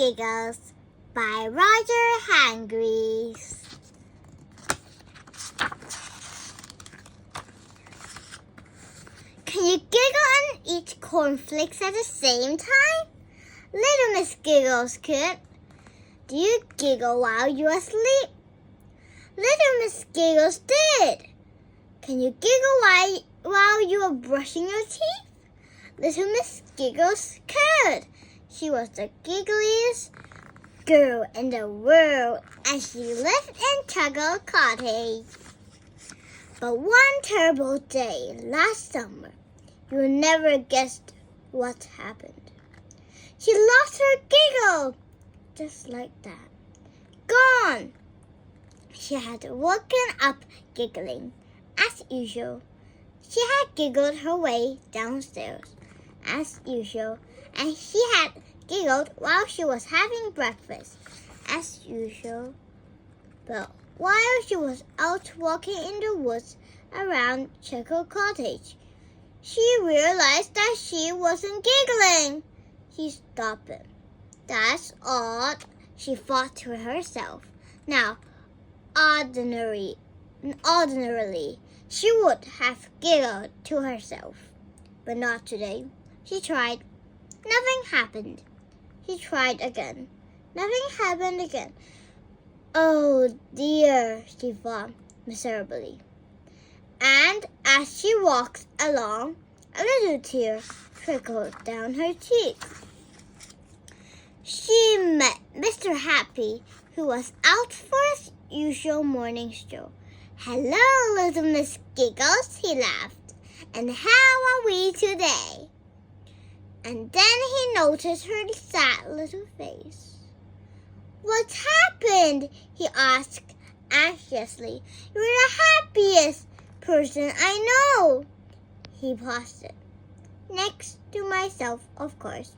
Giggles by Roger Hangries. Can you giggle and eat cornflakes at the same time? Little Miss Giggles could. Do you giggle while you're asleep? Little Miss Giggles did. Can you giggle while you are brushing your teeth? Little Miss Giggles could. She was the giggliest girl in the world, and she lived in Giggles Cottage. But one terrible day last summer, you never guessed what happened. She lost her giggle, just like that. Gone! She had woken up giggling, as usual. She had giggled her way downstairs, as usual, and she had giggled while she was having breakfast, as usual. But while she was out walking in the woods around Giggles Cottage, she realized that she wasn't giggling. She stopped it. That's odd, she thought to herself. Now, ordinarily, she would have giggled to herself, but not today. She tried. Nothing happened. She tried again. Nothing happened again. Oh dear, she thought miserably. And as she walked along, a little tear trickled down her cheek. She met Mr. Happy, who was out for his usual morning stroll. "Hello, little Miss Giggles," he laughed. "And how are we today?" And then he noticed her sad little face. "What happened?" he asked anxiously. "You're the happiest person I know." He paused it. "Next to myself, of course,"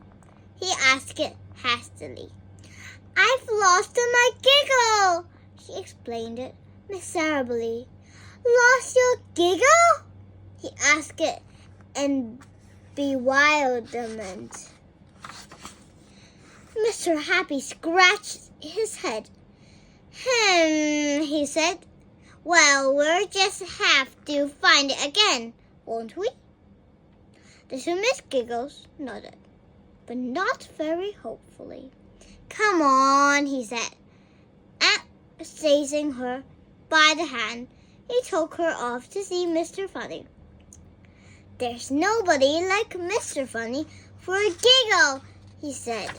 he asked it hastily. "I've lost my giggle," she explained it miserably. "Lost your giggle?" he asked it in bewilderment. Mr. Happy scratched his head. He said. "Well, we'll just have to find it again, won't we?" Little Miss Giggles nodded, but not very hopefully. "Come on," he said, and seizing her by the hand, he took her off to see Mr. Funny. "There's nobody like Mr. Funny for a giggle," he said.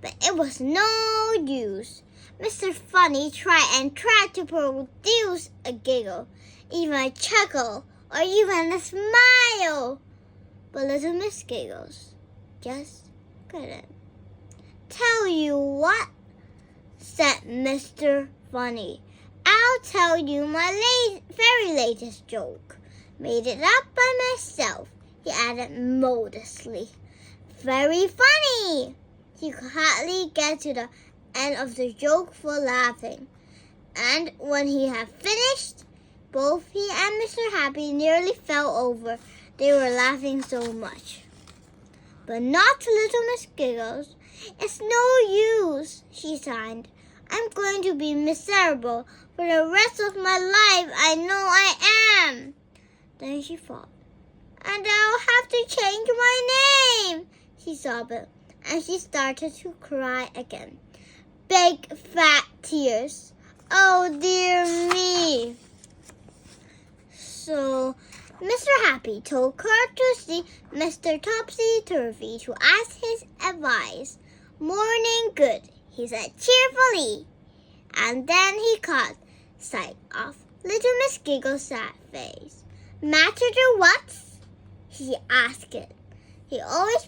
But it was no use. Mr. Funny tried to produce a giggle, even a chuckle, or even a smile. But Little Miss Giggles just couldn't. "Tell you what," said Mr. Funny. "I'll tell you my very latest joke. Made it up by myself," he added modestly. "Very funny." He could hardly get to the end of the joke for laughing. And when he had finished, both he and Mr. Happy nearly fell over. They were laughing so much. But not Little Miss Giggles. "It's no use," she sighed. "I'm going to be miserable for the rest of my life. I know I am." Then she thought, "And I'll have to change my name," she sobbed, and she started to cry again. Big fat tears. Oh dear me. So Mr. Happy took her to see Mr. Topsy-Turvy to ask his advice. "Morning good," he said cheerfully. And then he caught sight of Little Miss Giggles' sad face. "Matter the what?" he asked it. He always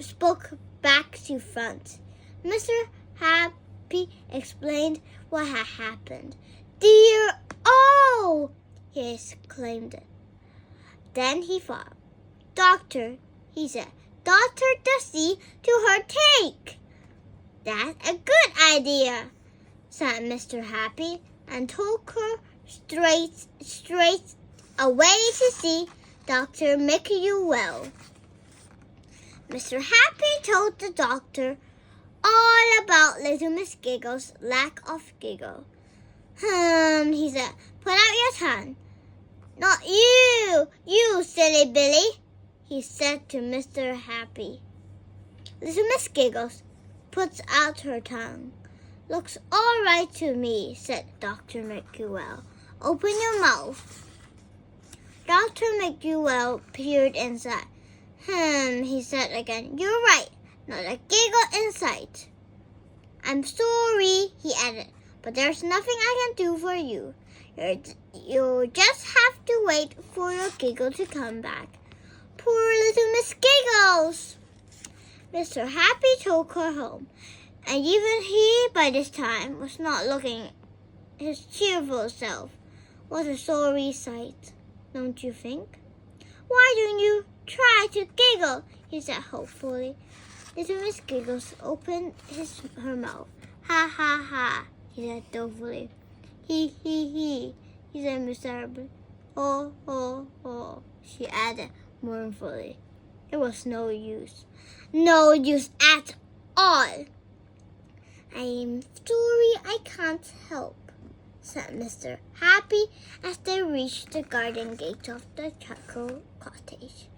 spoke back to front. Mr. Happy explained what had happened. "Dear, oh!" he exclaimed. Then he thought. "Doctor," he said. "Dr. Dusty to her take." "That's a good idea," said Mr. Happy, and took her straight away to see Dr. Make-You-Well. Mr. Happy told the doctor all about little Miss Giggles' lack of giggle. He said, put out your tongue. Not you, you silly Billy, he said to Mr. Happy. Little Miss Giggles puts out her tongue. Looks all right to me, said Dr. McDowell. Open your mouth. Dr. McDowell peered inside. He said again. You're right, not a giggle in sight. I'm sorry, he added, but there's nothing I can do for you. You just have to wait for your giggle to come back. Poor little Miss Giggles! Mr. Happy took her home, and even he, by this time, was not looking his cheerful self. What a sorry sight, don't you think? Why don't you try to giggle? He said hopefully. Little Miss Giggles opened her mouth. Ha ha ha, he said dolefully. He, he said miserably. Oh, oh, oh, she added mournfully. It was no use. No use at all. I'm sorry I can't help, said Mr. Happy as they reached the garden gate of the Chuckle Cottage.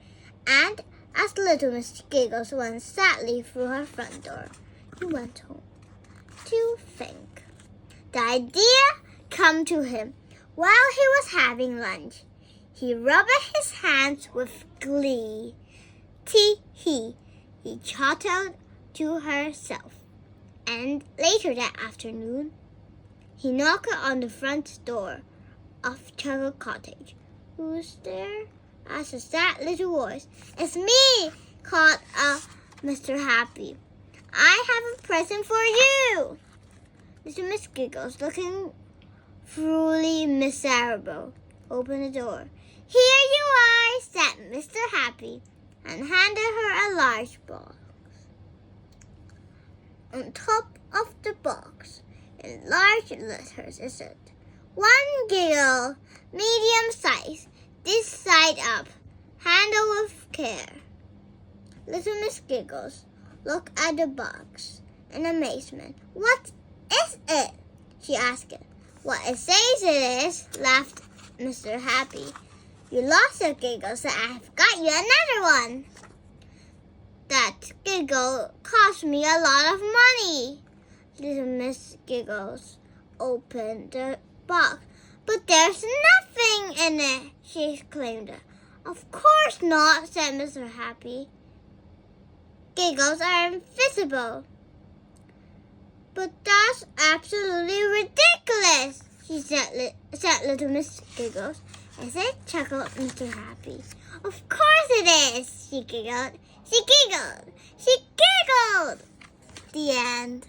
And as little Miss Giggles went sadly through her front door, he went home to think. The idea came to him while he was having lunch. He rubbed his hands with glee. Tee-hee, he chattered to herself. And later that afternoon, he knocked on the front door of Chuckle Cottage. Who's there? Asked a sad little voice. It's me, called Mr. Happy. I have a present for you. Little Miss Giggles, looking truly miserable, opened the door. Here you are, said Mr. Happy, and handed her a large box. On top of the box, in large letters, it said, 1 giggle, medium size, this side up, handle with care. Little Miss Giggles looked at the box in amazement. What is it? She asked it. What it says it is, laughed Mr. Happy. You lost your giggle, so I've got you another one. That giggle cost me a lot of money. Little Miss Giggles opened the box. But there's nothing in it, she exclaimed. Of course not, said Mr. Happy. Giggles are invisible. But that's absolutely ridiculous, said little Miss Giggles. As it chuckled Mr. Happy. Of course it is, she giggled. She giggled. She giggled. The end.